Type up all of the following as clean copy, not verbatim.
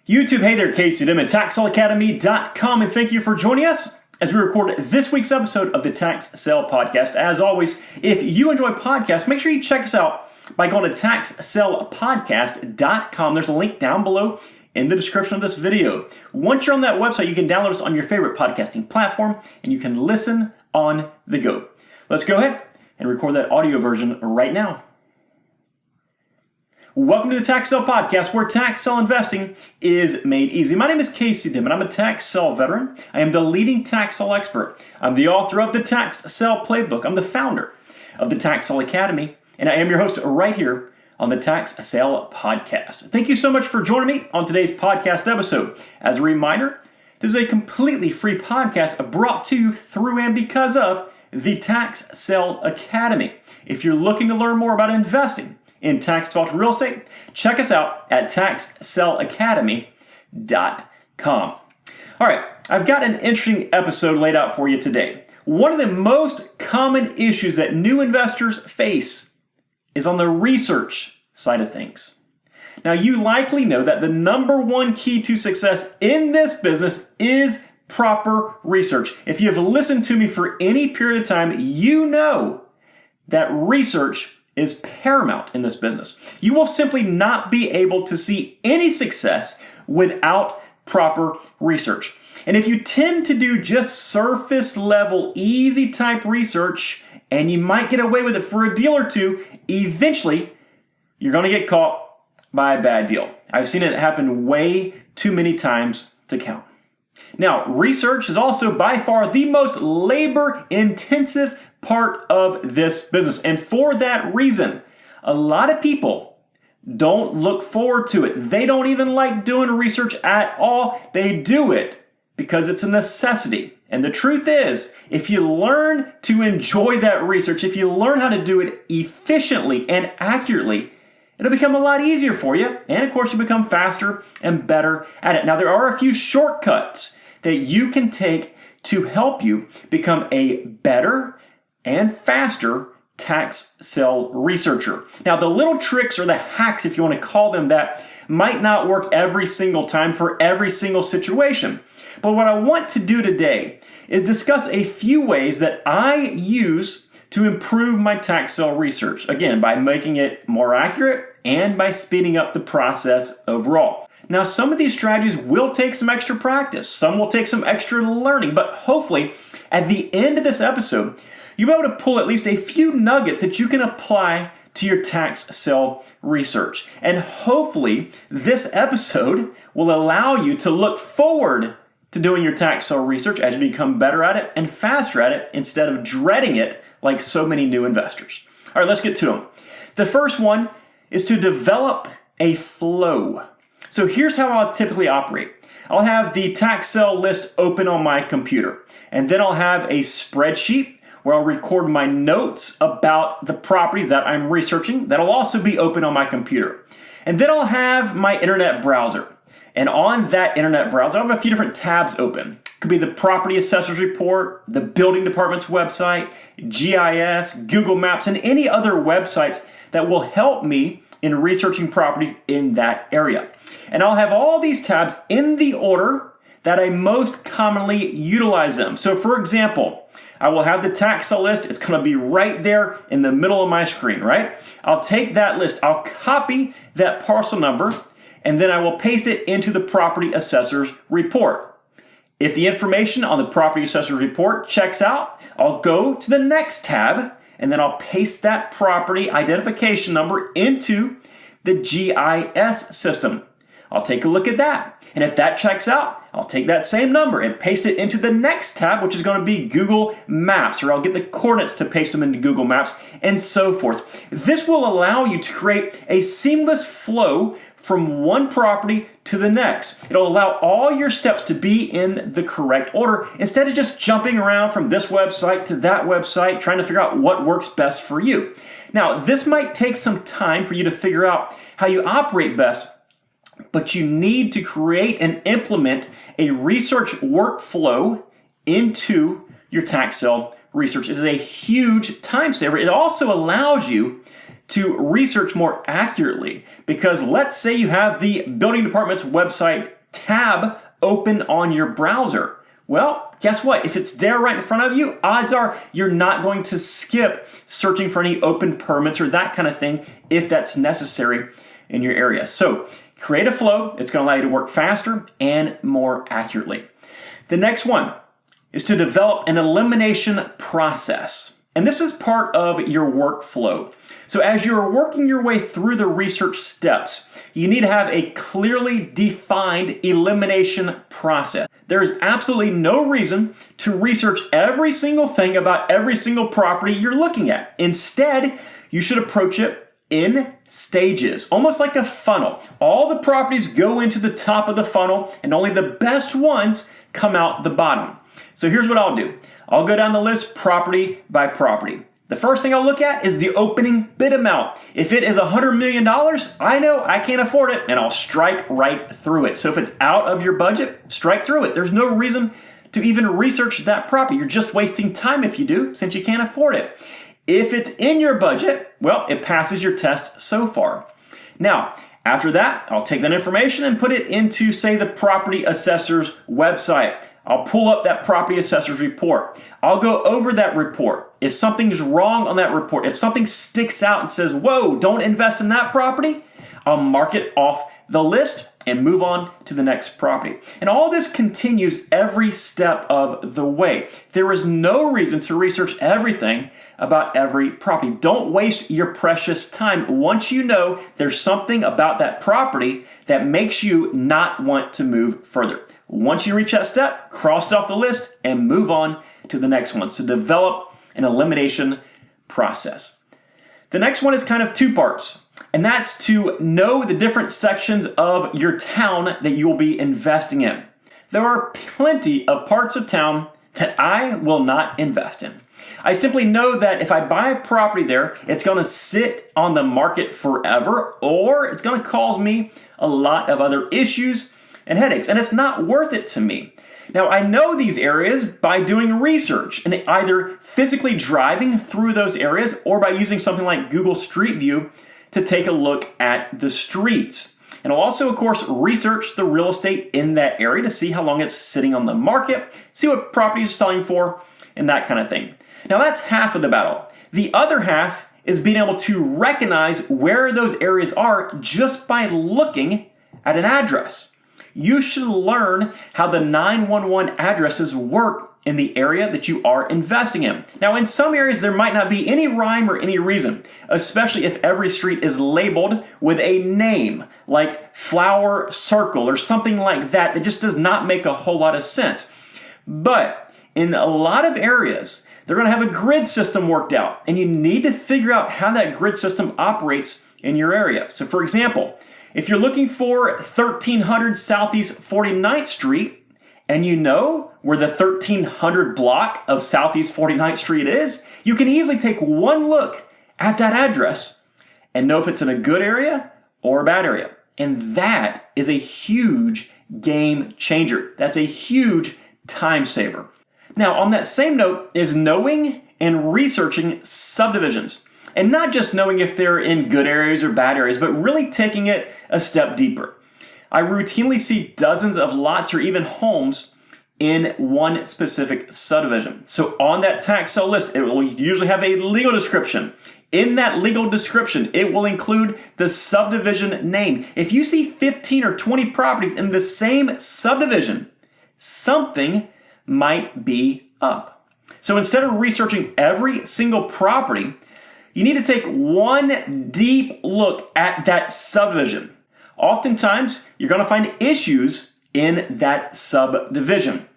YouTube, hey there, Casey Dim at TaxSaleAcademy.com, and thank you for joining us as we record this week's episode of the Tax Sale Podcast. As always, if you enjoy podcasts, make sure you check us out by going to TaxSalePodcast.com. There's a link down below in the description of this video. Once you're on that website, you can download us on your favorite podcasting platform, and you can listen on the go. Let's go ahead and record that audio version right now. Welcome to the Tax Sale Podcast, where tax sale investing is made easy. My name is Casey Dim, and I'm a tax sale veteran. I am the leading tax sale expert. I'm the author of the Tax Sale Playbook. I'm the founder of the Tax Sale Academy, and I am your host right here on the Tax Sale Podcast. Thank you so much for joining me on today's podcast episode. As a reminder, this is a completely free podcast brought to you through and because of the Tax Sale Academy. If you're looking to learn more about investing in tax-default real estate, check us out at TaxSaleAcademy.com. All right, I've got an interesting episode laid out for you today. One of the most common issues that new investors face is on the research side of things. Now, you likely know that the number one key to success in this business is proper research. If you have listened to me for any period of time, you know that research is paramount in this business. You will simply not be able to see any success without proper research. And if you tend to do just surface level, easy type research, and you might get away with it for a deal or two, eventually you're going to get caught by a bad deal. I've seen it happen way too many times to count. Now, research is also by far the most labor-intensive part of this business. And for that reason, a lot of people don't look forward to it. They don't even like doing research at all. They do it because it's a necessity. And the truth is, if you learn to enjoy that research, if you learn how to do it efficiently and accurately, it'll become a lot easier for you. And of course, you become faster and better at it. Now, there are a few shortcuts that you can take to help you become a better and faster tax sale researcher. Now, the little tricks or the hacks, if you want to call them that, might not work every single time for every single situation. But what I want to do today is discuss a few ways that I use to improve my tax sale research. Again, by making it more accurate and by speeding up the process overall. Now, some of these strategies will take some extra practice. Some will take some extra learning, but hopefully at the end of this episode, you'll be able to pull at least a few nuggets that you can apply to your tax sale research. And hopefully this episode will allow you to look forward to doing your tax sale research as you become better at it and faster at it instead of dreading it like so many new investors. All right, let's get to them. The first one is to develop a flow. So here's how I'll typically operate. I'll have the tax sale list open on my computer, and then I'll have a spreadsheet where I'll record my notes about the properties that I'm researching. That'll also be open on my computer. And then I'll have my internet browser. And on that internet browser, I'll have a few different tabs open. It could be the property assessor's report, the building department's website, GIS, Google Maps, and any other websites that will help me in researching properties in that area. And I'll have all these tabs in the order that I most commonly utilize them. So for example, I will have the tax sale list. It's going to be right there in the middle of my screen, right? I'll take that list. I'll copy that parcel number, and then I will paste it into the property assessor's report. If the information on the property assessor's report checks out, I'll go to the next tab, and then I'll paste that property identification number into the GIS system. I'll take a look at that. And if that checks out, I'll take that same number and paste it into the next tab, which is going to be Google Maps, or I'll get the coordinates to paste them into Google Maps, and so forth. This will allow you to create a seamless flow from one property to the next. It'll allow all your steps to be in the correct order instead of just jumping around from this website to that website, trying to figure out what works best for you. Now, this might take some time for you to figure out how you operate best, but you need to create and implement a research workflow into your tax sale research. It is a huge time saver. It also allows you to research more accurately, because let's say you have the building department's website tab open on your browser. Well, guess what? If it's there right in front of you, odds are you're not going to skip searching for any open permits or that kind of thing if that's necessary in your area. So create a flow. It's going to allow you to work faster and more accurately. The next one is to develop an elimination process. And this is part of your workflow. So as you're working your way through the research steps, you need to have a clearly defined elimination process. There is absolutely no reason to research every single thing about every single property you're looking at. Instead, you should approach it in stages, almost like a funnel. All the properties go into the top of the funnel, and only the best ones come out the bottom. So here's what I'll do. I'll go down the list property by property. The first thing I'll look at is the opening bid amount. If it is $100 million, I know I can't afford it, and I'll strike right through it. So if it's out of your budget, strike through it. There's no reason to even research that property. You're just wasting time if you do, since you can't afford it. If it's in your budget, well, it passes your test so far. Now, after that, I'll take that information and put it into, say, the property assessor's website. I'll pull up that property assessor's report. I'll go over that report. If something's wrong on that report, if something sticks out and says, whoa, don't invest in that property, I'll mark it off the list and move on to the next property. And all this continues every step of the way. There is no reason to research everything about every property. Don't waste your precious time once you know there's something about that property that makes you not want to move further. Once you reach that step, cross it off the list and move on to the next one. So develop an elimination process. The next one is kind of two parts, and that's to know the different sections of your town that you'll be investing in. There are plenty of parts of town that I will not invest in. I simply know that if I buy a property there, it's going to sit on the market forever, or it's going to cause me a lot of other issues and headaches, and it's not worth it to me. Now, I know these areas by doing research and either physically driving through those areas or by using something like Google Street View to take a look at the streets. And I'll also, of course, research the real estate in that area to see how long it's sitting on the market, see what property is selling for, and that kind of thing. Now, that's half of the battle. The other half is being able to recognize where those areas are just by looking at an address. You should learn how the 911 addresses work in the area that you are investing in. Now, in some areas, there might not be any rhyme or any reason, especially if every street is labeled with a name like Flower Circle or something like that. That just does not make a whole lot of sense. But in a lot of areas, they're going to have a grid system worked out, and you need to figure out how that grid system operates in your area. So, for example, if you're looking for 1300 Southeast 49th Street and you know where the 1300 block of Southeast 49th Street is, you can easily take one look at that address and know if it's in a good area or a bad area. And that is a huge game changer. That's a huge time saver. Now, on that same note is knowing and researching subdivisions. And not just knowing if they're in good areas or bad areas, but really taking it a step deeper. I routinely see dozens of lots or even homes in one specific subdivision. So on that tax sale list, it will usually have a legal description. In that legal description, it will include the subdivision name. If you see 15 or 20 properties in the same subdivision, something might be up. So instead of researching every single property, you need to take one deep look at that subdivision. Oftentimes, you're going to find issues in that subdivision.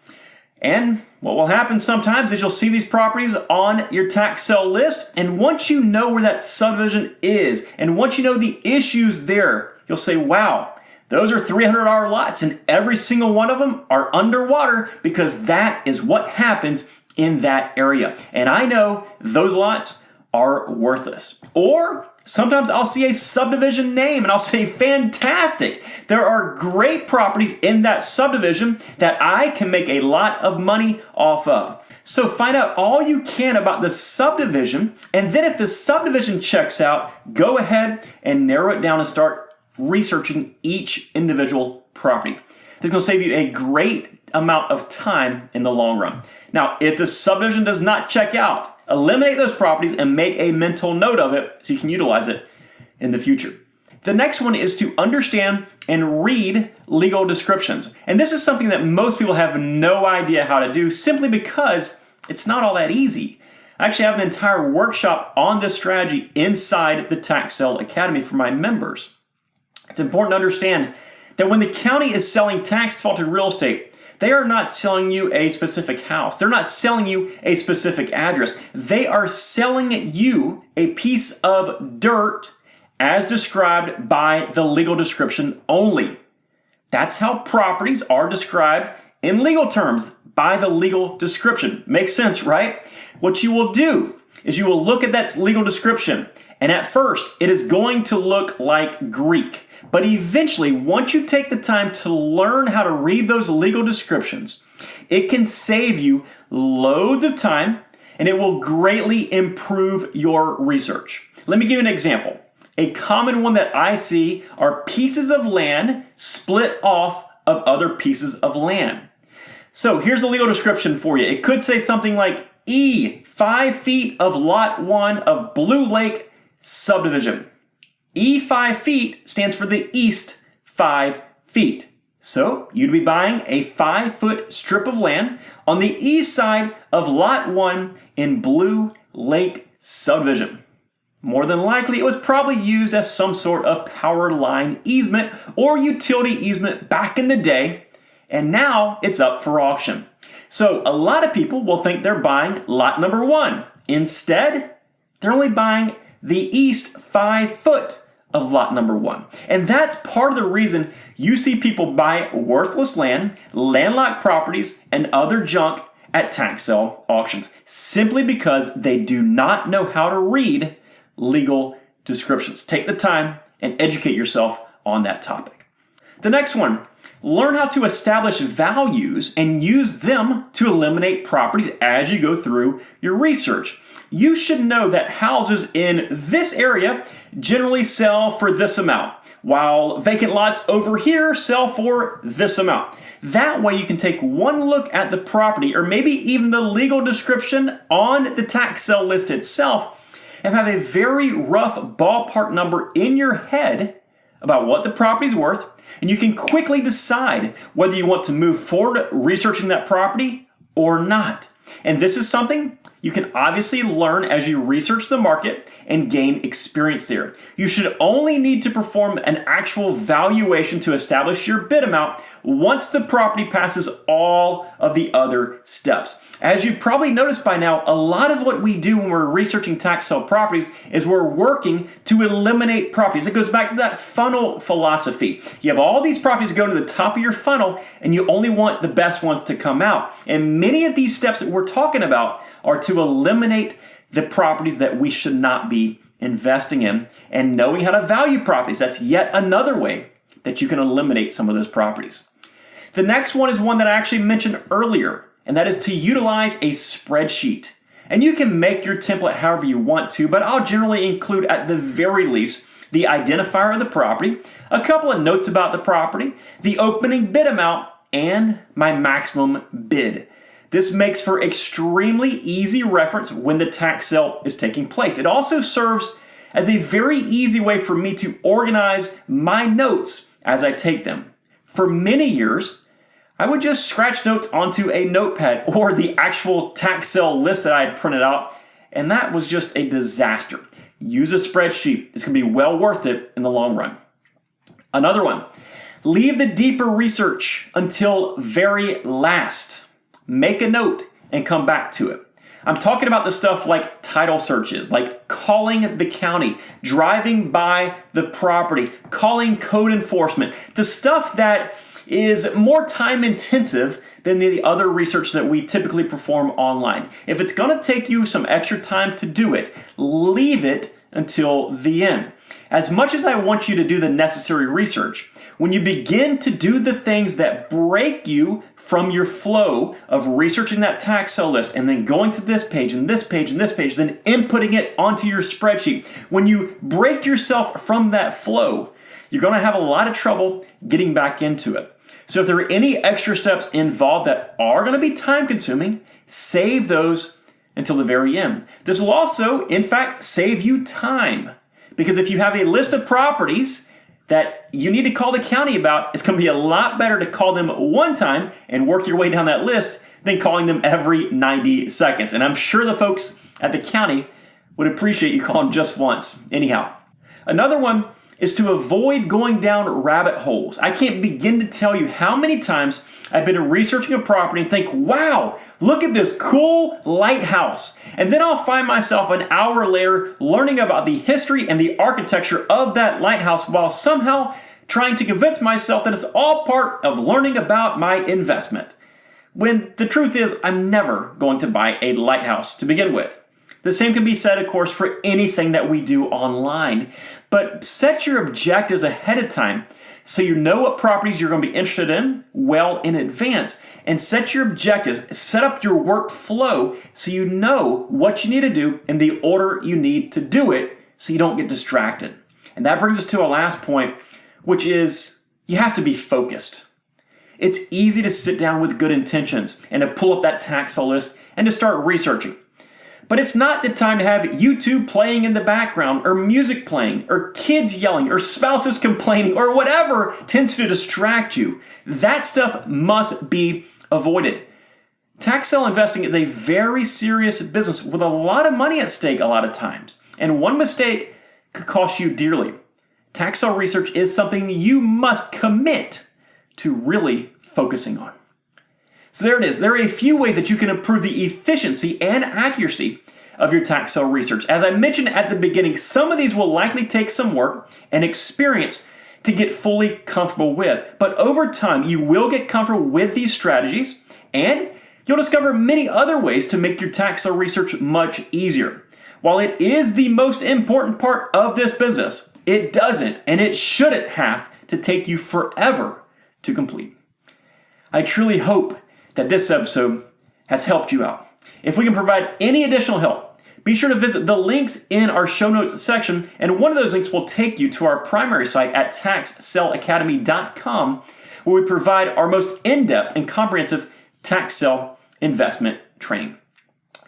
And what will happen sometimes is you'll see these properties on your tax sale list, and once you know where that subdivision is, and once you know the issues there, you'll say, wow, those are $300 lots, and every single one of them are underwater because that is what happens in that area. And I know those lots are worthless. Or Sometimes I'll see a subdivision name and I'll say, fantastic. There are great properties in that subdivision that I can make a lot of money off of. So find out all you can about the subdivision, and then if the subdivision checks out, go ahead and narrow it down and start researching each individual property. This is going to save you a great amount of time in the long run. Now, if the subdivision does not check out, eliminate those properties and make a mental note of it so you can utilize it in the future. The next one is to understand and read legal descriptions. And this is something that most people have no idea how to do simply because it's not all that easy. I actually have an entire workshop on this strategy inside the Tax Sale Academy for my members. It's important to understand that when the county is selling tax defaulted real estate, they are not selling you a specific house. They're not selling you a specific address. They are selling you a piece of dirt as described by the legal description only. That's how properties are described in legal terms, by the legal description. Makes sense, right? What you will do is you will look at that legal description, and at first it is going to look like Greek. But eventually, once you take the time to learn how to read those legal descriptions, it can save you loads of time and it will greatly improve your research. Let me give you an example. A common one that I see are pieces of land split off of other pieces of land. So here's the legal description for you. It could say something like E, 5 feet of lot 1 of Blue Lake subdivision. E 5 feet stands for the east 5 feet. So you'd be buying a 5-foot strip of land on the east side of lot 1 in Blue Lake subdivision. More than likely, it was probably used as some sort of power line easement or utility easement back in the day, and now it's up for auction. So a lot of people will think they're buying lot number 1. Instead, they're only buying the east 5 foot of lot number 1. And that's part of the reason you see people buy worthless land, landlocked properties, and other junk at tax sale auctions, simply because they do not know how to read legal descriptions. Take the time and educate yourself on that topic. The next one, learn how to establish values and use them to eliminate properties as you go through your research. You should know that houses in this area generally sell for this amount, while vacant lots over here sell for this amount. That way you can take one look at the property or maybe even the legal description on the tax sale list itself and have a very rough ballpark number in your head about what the property's worth, and you can quickly decide whether you want to move forward researching that property or not. And this is something you can obviously learn as you research the market and gain experience there. You should only need to perform an actual valuation to establish your bid amount once the property passes all of the other steps. As you've probably noticed by now, a lot of what we do when we're researching tax sale properties is we're working to eliminate properties. It goes back to that funnel philosophy. You have all these properties going to the top of your funnel and you only want the best ones to come out. And many of these steps that we're talking about are to eliminate the properties that we should not be investing in, and knowing how to value properties. That's yet another way that you can eliminate some of those properties. The next one is one that I actually mentioned earlier, and that is to utilize a spreadsheet. And you can make your template however you want to, but I'll generally include at the very least the identifier of the property, a couple of notes about the property, the opening bid amount, and my maximum bid. This makes for extremely easy reference when the tax sale is taking place. It also serves as a very easy way for me to organize my notes as I take them. For many years, I would just scratch notes onto a notepad or the actual tax sale list that I had printed out, and that was just a disaster. Use a spreadsheet. It's going to be well worth it in the long run. Another one, leave the deeper research until very last. Make a note and come back to it. I'm talking about the stuff like title searches, like calling the county, driving by the property, calling code enforcement, the stuff that is more time intensive than the other research that we typically perform online. If it's going to take you some extra time to do it, leave it until the end. As much as I want you to do the necessary research, when you begin to do the things that break you from your flow of researching that tax sale list and then going to this page and this page and this page, then inputting it onto your spreadsheet, when you break yourself from that flow, you're going to have a lot of trouble getting back into it. So if there are any extra steps involved that are going to be time consuming, save those until the very end. This will also, in fact, save you time. Because if you have a list of properties that you need to call the county about, it's going to be a lot better to call them one time and work your way down that list than calling them every 90 seconds. And I'm sure the folks at the county would appreciate you calling just once. Anyhow, another one is to avoid going down rabbit holes. I can't begin to tell you how many times I've been researching a property and think, wow, look at this cool lighthouse. And then I'll find myself an hour later learning about the history and the architecture of that lighthouse while somehow trying to convince myself that it's all part of learning about my investment. When the truth is, I'm never going to buy a lighthouse to begin with. The same can be said, of course, for anything that we do online. But set your objectives ahead of time so you know what properties you're going to be interested in well in advance. And set your objectives, set up your workflow so you know what you need to do in the order you need to do it so you don't get distracted. And that brings us to our last point, which is you have to be focused. It's easy to sit down with good intentions and to pull up that tax sale list and to start researching. But it's not the time to have YouTube playing in the background or music playing or kids yelling or spouses complaining or whatever tends to distract you. That stuff must be avoided. Tax sale investing is a very serious business with a lot of money at stake a lot of times. And one mistake could cost you dearly. Tax sale research is something you must commit to really focusing on. So there it is. There are a few ways that you can improve the efficiency and accuracy of your tax sale research. As I mentioned at the beginning, some of these will likely take some work and experience to get fully comfortable with. But over time, you will get comfortable with these strategies and you'll discover many other ways to make your tax sale research much easier. While it is the most important part of this business, it doesn't and it shouldn't have to take you forever to complete. I truly hope that this episode has helped you out. If we can provide any additional help, be sure to visit the links in our show notes section, and one of those links will take you to our primary site at taxsaleacademy.com, where we provide our most in-depth and comprehensive tax sale investment training.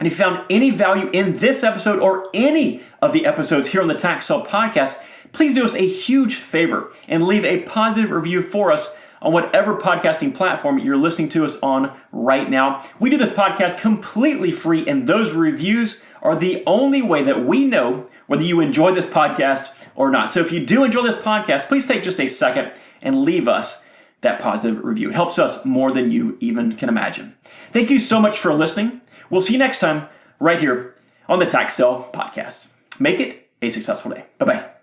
And if you found any value in this episode or any of the episodes here on the Tax Sale Podcast, please do us a huge favor and leave a positive review for us on whatever podcasting platform you're listening to us on right now. We do this podcast completely free, and those reviews are the only way that we know whether you enjoy this podcast or not. So if you do enjoy this podcast, please take just a second and leave us that positive review. It helps us more than you even can imagine. Thank you so much for listening. We'll see you next time right here on the Tax Sale Podcast. Make it a successful day. Bye-bye.